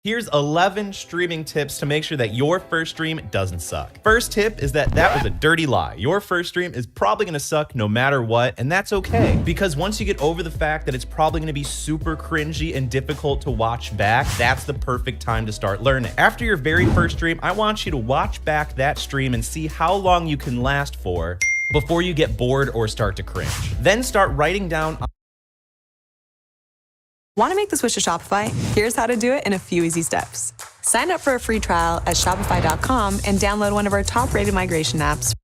Here's 11 streaming tips to make sure that your first stream doesn't suck. First tip is that was a dirty lie. Your first stream is probably gonna suck no matter what, and that's okay. Because once you get over the fact that it's probably gonna be super cringy and difficult to watch back, that's the perfect time to start learning. After your very first stream, I want you to watch back that stream and see how long you can last for before you get bored or start to cringe. Then start writing down. Want to make the switch to Shopify? Here's how to do it in a few easy steps. Sign up for a free trial at shopify.com and download one of our top-rated migration apps.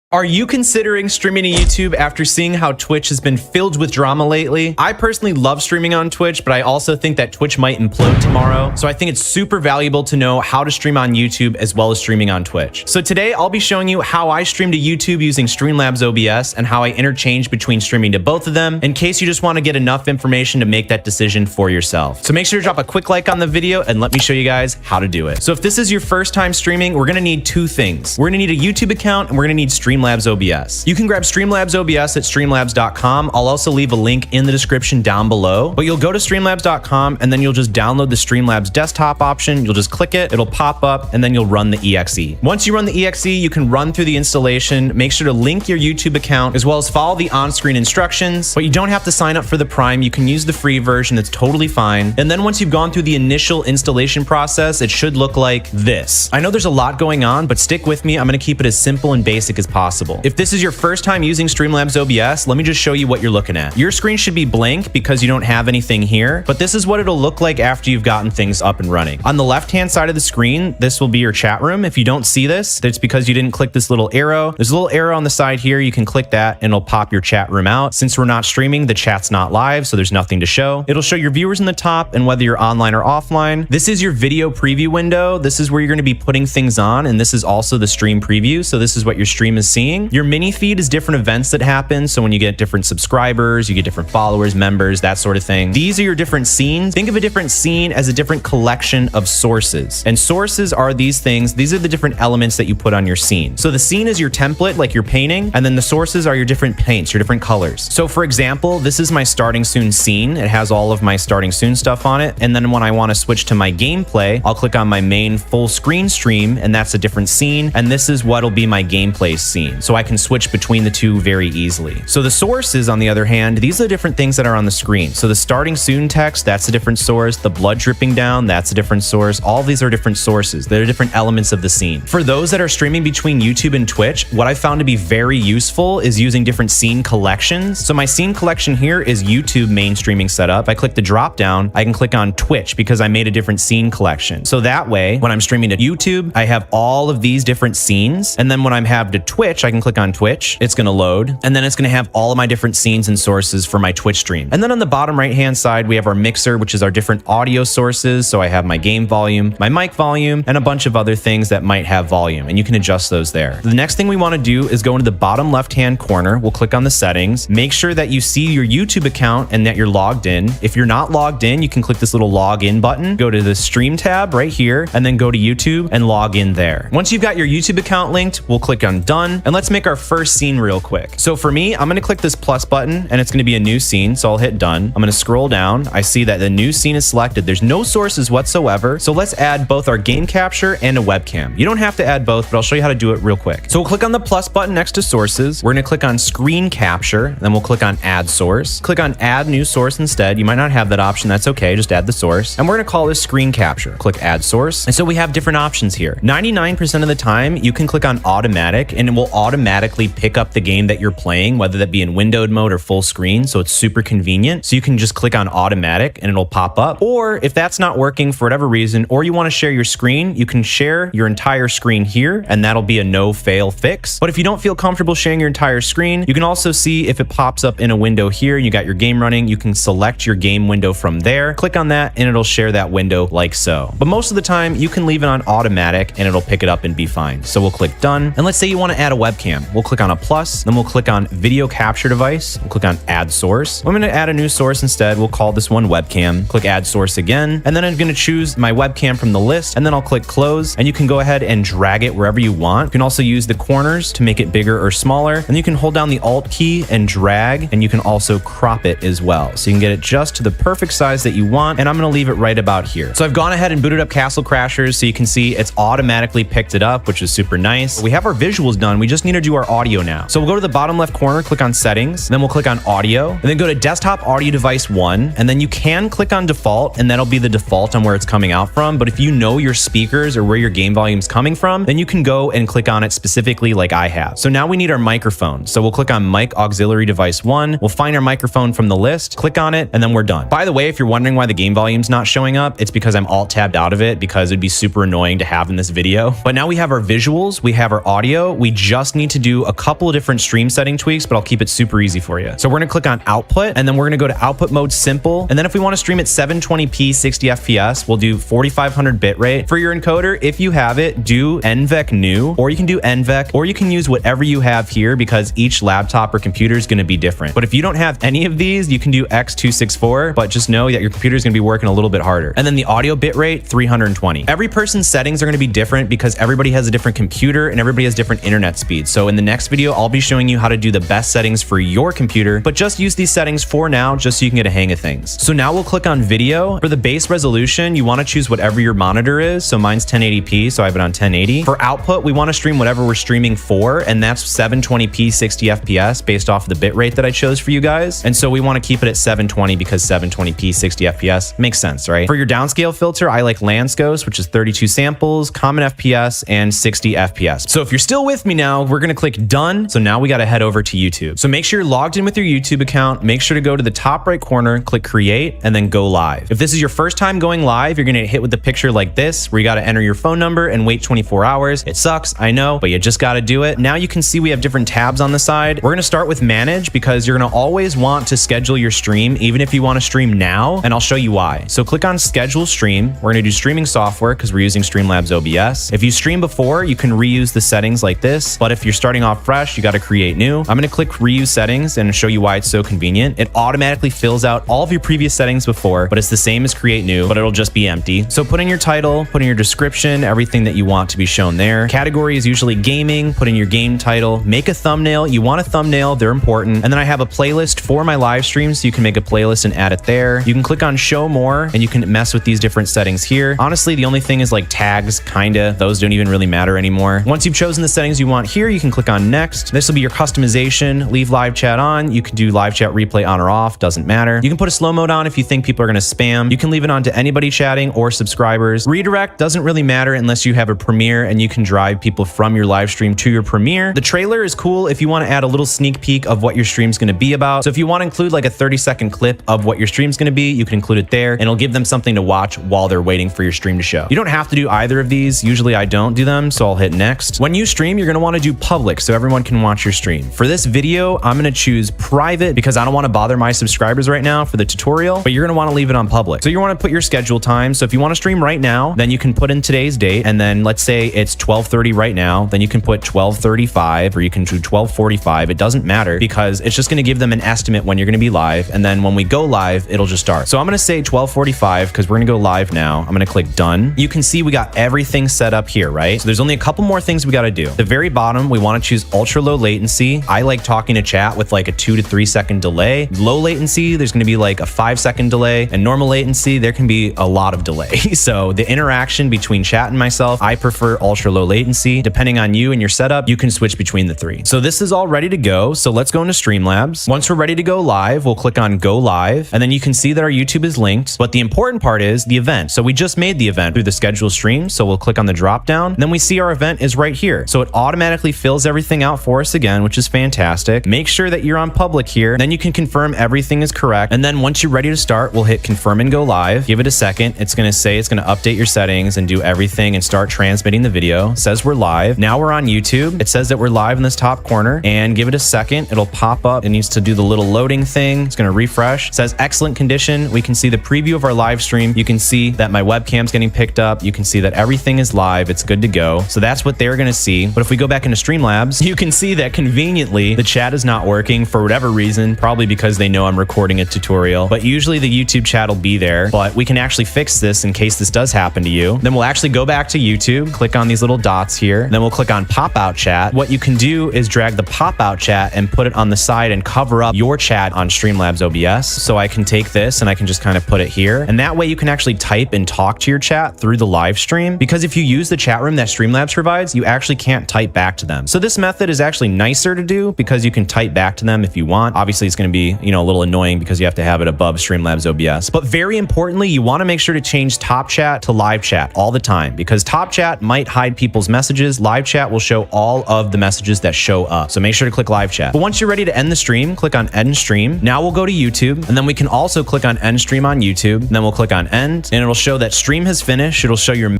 Are you considering streaming to YouTube after seeing how Twitch has been filled with drama lately? I personally love streaming on Twitch, but I also think that Twitch might implode tomorrow. So I think it's super valuable to know how to stream on YouTube as well as streaming on Twitch. So today I'll be showing you how I stream to YouTube using Streamlabs OBS and how I interchange between streaming to both of them in case you just want to get enough information to make that decision for yourself. So make sure to drop a quick like on the video and let me show you guys how to do it. So if this is your first time streaming, we're going to need two things. We're going to need a YouTube account and we're going to need Streamlabs OBS. You can grab Streamlabs OBS at streamlabs.com. I'll also leave a link in the description down below, but you'll go to streamlabs.com and then you'll just download the Streamlabs desktop option. You'll just click it, it'll pop up, and then you'll run the EXE. Once you run the EXE, you can run through the installation. Make sure to link your YouTube account as well as follow the on-screen instructions, but you don't have to sign up for the Prime. You can use the free version. That's totally fine. And then once you've gone through the initial installation process, it should look like this. I know there's a lot going on, but stick with me. I'm going to keep it as simple and basic as possible. If this is your first time using Streamlabs OBS, let me just show you what you're looking at. Your screen should be blank because you don't have anything here, but this is what it'll look like after you've gotten things up and running. On the left-hand side of the screen, this will be your chat room. If you don't see this, that's because you didn't click this little arrow. There's a little arrow on the side here. You can click that and it'll pop your chat room out. Since we're not streaming, the chat's not live, so there's nothing to show. It'll show your viewers in the top and whether you're online or offline. This is your video preview window. This is where you're going to be putting things on, and this is also the stream preview. So this is what your stream is seeing. Your mini feed is different events that happen. So when you get different subscribers, you get different followers, members, that sort of thing. These are your different scenes. Think of a different scene as a different collection of sources. And sources are these things. These are the different elements that you put on your scene. So the scene is your template, like your painting, and then the sources are your different paints, your different colors. So for example, this is my starting soon scene. It has all of my starting soon stuff on it. And then when I want to switch to my gameplay, I'll click on my main full screen stream, and that's a different scene. And this is what'll be my gameplay scene. So I can switch between the two very easily. So the sources, on the other hand, these are the different things that are on the screen. So the starting soon text, that's a different source. The blood dripping down, that's a different source. All these are different sources. They're different elements of the scene. For those that are streaming between YouTube and Twitch, what I found to be very useful is using different scene collections. So my scene collection here is YouTube main streaming setup. If I click the drop down, I can click on Twitch because I made a different scene collection. So that way, when I'm streaming to YouTube, I have all of these different scenes. And then when I have to Twitch, I can click on Twitch. It's going to load, and then it's going to have all of my different scenes and sources for my Twitch stream. And then on the bottom right hand side, we have our mixer, which is our different audio sources. So I have my game volume, my mic volume, and a bunch of other things that might have volume, and you can adjust those there. The next thing we want to do is go into the bottom left hand corner. We'll click on the settings. Make sure that you see your YouTube account and that you're logged in. If you're not logged in, you can click this little login button, go to the stream tab right here, and then go to YouTube and log in there. Once you've got your YouTube account linked, we'll click on done, and let's make our first scene real quick. So for me, I'm going to click this plus button and it's going to be a new scene. So I'll hit done. I'm going to scroll down. I see that the new scene is selected. There's no sources whatsoever. So let's add both our game capture and a webcam. You don't have to add both, but I'll show you how to do it real quick. So we'll click on the plus button next to sources. We're going to click on screen capture. Then we'll click on add source. Click on add new source instead. You might not have that option. That's okay. Just add the source. And we're going to call this screen capture. Click add source. And so we have different options here. 99% of the time, you can click on automatic and it will automatically pick up the game that you're playing, whether that be in windowed mode or full screen. So it's super convenient. So you can just click on automatic and it'll pop up. Or if that's not working for whatever reason, or you want to share your screen, you can share your entire screen here and that'll be a no fail fix. But if you don't feel comfortable sharing your entire screen, you can also see if it pops up in a window here and you got your game running, you can select your game window from there, click on that and it'll share that window like so. But most of the time you can leave it on automatic and it'll pick it up and be fine. So we'll click done. And let's say you want to add a webcam. We'll click on a plus, then we'll click on video capture device. We'll click on add source. I'm gonna add a new source instead. We'll call this one webcam. Click add source again, and then I'm gonna choose my webcam from the list, and then I'll click close, and you can go ahead and drag it wherever you want. You can also use the corners to make it bigger or smaller, and you can hold down the Alt key and drag, and you can also crop it as well. So you can get it just to the perfect size that you want, and I'm gonna leave it right about here. So I've gone ahead and booted up Castle Crashers, so you can see it's automatically picked it up, which is super nice. We have our visuals done. We just need to do our audio now. So we'll go to the bottom left corner, click on settings, then we'll click on audio, and then go to desktop audio device 1, and then you can click on default, and that'll be the default on where it's coming out from. But if you know your speakers or where your game volume is coming from, then you can go and click on it specifically like I have. So now we need our microphone. So we'll click on mic auxiliary device 1. We'll find our microphone from the list, click on it, and then we're done. By the way, if you're wondering why the game volume's not showing up, it's because I'm alt tabbed out of it because it'd be super annoying to have in this video. But now we have our visuals, we have our audio. We just need to do a couple of different stream setting tweaks, but I'll keep it super easy for you. So we're gonna click on output, and then we're gonna go to output mode simple. And then if we wanna stream at 720p 60 FPS, we'll do 4500 bitrate. For your encoder, if you have it, do NVENC new, or you can do NVENC, or you can use whatever you have here because each laptop or computer is gonna be different. But if you don't have any of these, you can do X264, but just know that your computer is gonna be working a little bit harder. And then the audio bitrate, 320. Every person's settings are gonna be different because everybody has a different computer and everybody has different internet speeds. So in the next video, I'll be showing you how to do the best settings for your computer, but just use these settings for now, just so you can get a hang of things. So now we'll click on video. For the base resolution, you wanna choose whatever your monitor is. So mine's 1080p, so I have it on 1080. For output, we wanna stream whatever we're streaming for, and that's 720p 60 FPS based off the bitrate that I chose for you guys. And so we wanna keep it at 720 because 720p 60 FPS makes sense, right? For your downscale filter, I like Landscos, which is 32 samples, common FPS, and 60 FPS. So if you're still with me now, we're gonna click done. So now we gotta head over to YouTube. So make sure you're logged in with your YouTube account. Make sure to go to the top right corner, click create, and then go live. If this is your first time going live, you're gonna get hit with the picture like this, where you gotta enter your phone number and wait 24 hours. It sucks, I know, but you just gotta do it. Now you can see we have different tabs on the side. We're gonna start with manage because you're gonna always want to schedule your stream, even if you wanna stream now, and I'll show you why. So click on schedule stream. We're gonna do streaming software because we're using Streamlabs OBS. If you streamed before, you can reuse the settings like this, but if you're starting off fresh, you gotta create new. I'm gonna click reuse settings and show you why it's so convenient. It automatically fills out all of your previous settings before, but it's the same as create new, but it'll just be empty. So put in your title, put in your description, everything that you want to be shown there. Category is usually gaming, put in your game title, make a thumbnail. You want a thumbnail, they're important. And then I have a playlist for my live streams, so you can make a playlist and add it there. You can click on show more and you can mess with these different settings here. Honestly, the only thing is like tags, kinda. Those don't even really matter anymore. Once you've chosen the settings you want here, you can click on next. This will be your customization. Leave live chat on. You can do live chat replay on or off, doesn't matter. You can put a slow mode on if you think people are gonna spam. You can leave it on to anybody chatting or subscribers. Redirect doesn't really matter unless you have a premiere and you can drive people from your live stream to your premiere. The trailer is cool if you wanna add a little sneak peek of what your stream's gonna be about. So if you wanna include like a 30-second clip of what your stream's gonna be, you can include it there and it'll give them something to watch while they're waiting for your stream to show. You don't have to do either of these. Usually I don't do them, so I'll hit next. When you stream, you're gonna wanna do public so everyone can watch your stream. For this video, I'm gonna choose private because I don't wanna bother my subscribers right now for the tutorial, but you're gonna wanna leave it on public. So you wanna put your schedule time. So if you wanna stream right now, then you can put in today's date, and then let's say it's 12:30 right now, then you can put 12:35 or you can do 12:45. It doesn't matter because it's just gonna give them an estimate when you're gonna be live, and then when we go live, it'll just start. So I'm gonna say 12:45 because we're gonna go live now. I'm gonna click done. You can see we got everything set up here, right? So there's only a couple more things we gotta do. The very bottom, we wanna choose ultra low latency. I like talking to chat with like a 2 to 3 second delay. Low latency, there's gonna be like a 5-second delay, and normal latency, there can be a lot of delay. So the interaction between chat and myself, I prefer ultra low latency. Depending on you and your setup, you can switch between the three. So this is all ready to go. So let's go into Streamlabs. Once we're ready to go live, we'll click on go live, and then you can see that our YouTube is linked. But the important part is the event. So we just made the event through the schedule stream. So we'll click on the drop down, and then we see our event is right here. So it automatically fills everything out for us again, which is fantastic. Make sure that you're on public here. Then you can confirm everything is correct. And then once you're ready to start, we'll hit confirm and go live. Give it a second. It's going to say it's going to update your settings and do everything and start transmitting the video. It says we're live. Now we're on YouTube. It says that we're live in this top corner, and give it a second. It'll pop up. It needs to do the little loading thing. It's going to refresh. It says excellent condition. We can see the preview of our live stream. You can see that my webcam's getting picked up. You can see that everything is live. It's good to go. So that's what they're going to see. But if we go back into Streamlabs, you can see that conveniently the chat is not working for whatever reason, probably because they know I'm recording a tutorial, but usually the YouTube chat will be there, but we can actually fix this in case this does happen to you. Then we'll actually go back to YouTube, click on these little dots here, then we'll click on pop-out chat. What you can do is drag the pop-out chat and put it on the side and cover up your chat on Streamlabs OBS. So I can take this and I can just kind of put it here. And that way you can actually type and talk to your chat through the live stream, because if you use the chat room that Streamlabs provides, you actually can't type back to them. So this method is actually nicer to do because you can type back to them if you want. Obviously it's going to be, a little annoying because you have to have it above Streamlabs OBS. But very importantly, you want to make sure to change top chat to live chat all the time, because top chat might hide people's messages. Live chat will show all of the messages that show up. So make sure to click live chat. But once you're ready to end the stream, click on end stream. Now we'll go to YouTube, and then we can also click on end stream on YouTube. And then we'll click on end, and it'll show that stream has finished. It'll show your